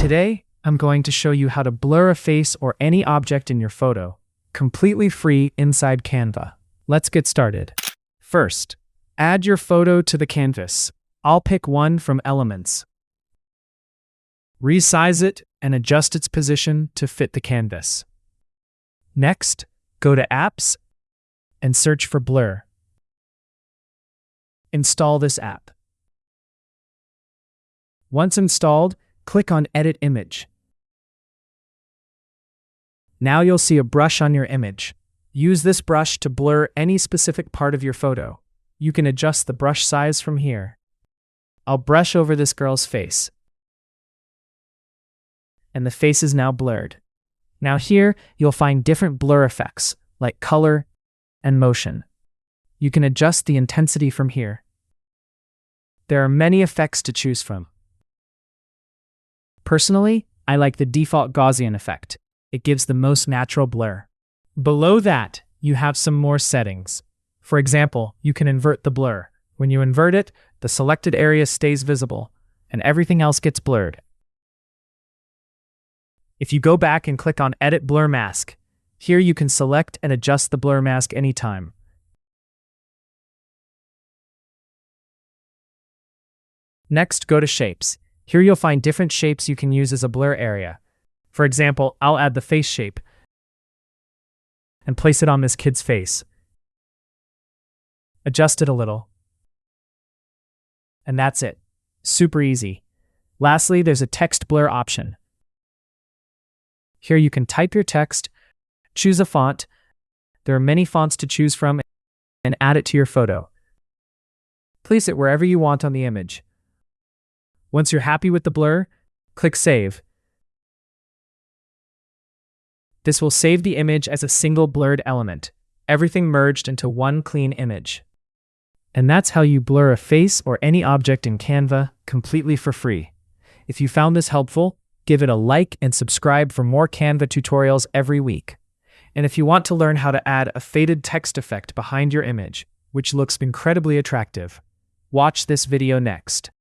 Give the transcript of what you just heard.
Today, I'm going to show you how to blur a face or any object in your photo, completely free inside Canva. Let's get started. First, add your photo to the canvas. I'll pick one from Elements. Resize it and adjust its position to fit the canvas. Next, go to Apps and search for Blur. Install this app. Once installed, click on Edit Image. Now you'll see a brush on your image. Use this brush to blur any specific part of your photo. You can adjust the brush size from here. I'll brush over this girl's face. And the face is now blurred. Now here, you'll find different blur effects, like color and motion. You can adjust the intensity from here. There are many effects to choose from. Personally, I like the default Gaussian effect. It gives the most natural blur. Below that, you have some more settings. For example, you can invert the blur. When you invert it, the selected area stays visible, and everything else gets blurred. If you go back and click on Edit Blur Mask, here you can select and adjust the blur mask anytime. Next, go to Shapes. Here you'll find different shapes you can use as a blur area. For example, I'll add the face shape and place it on this kid's face. Adjust it a little. And that's it. Super easy. Lastly, there's a text blur option. Here you can type your text, choose a font. There are many fonts to choose from, and add it to your photo. Place it wherever you want on the image. Once you're happy with the blur, click Save. This will save the image as a single blurred element, everything merged into one clean image. And that's how you blur a face or any object in Canva completely for free. If you found this helpful, give it a like and subscribe for more Canva tutorials every week. And if you want to learn how to add a faded text effect behind your image, which looks incredibly attractive, watch this video next.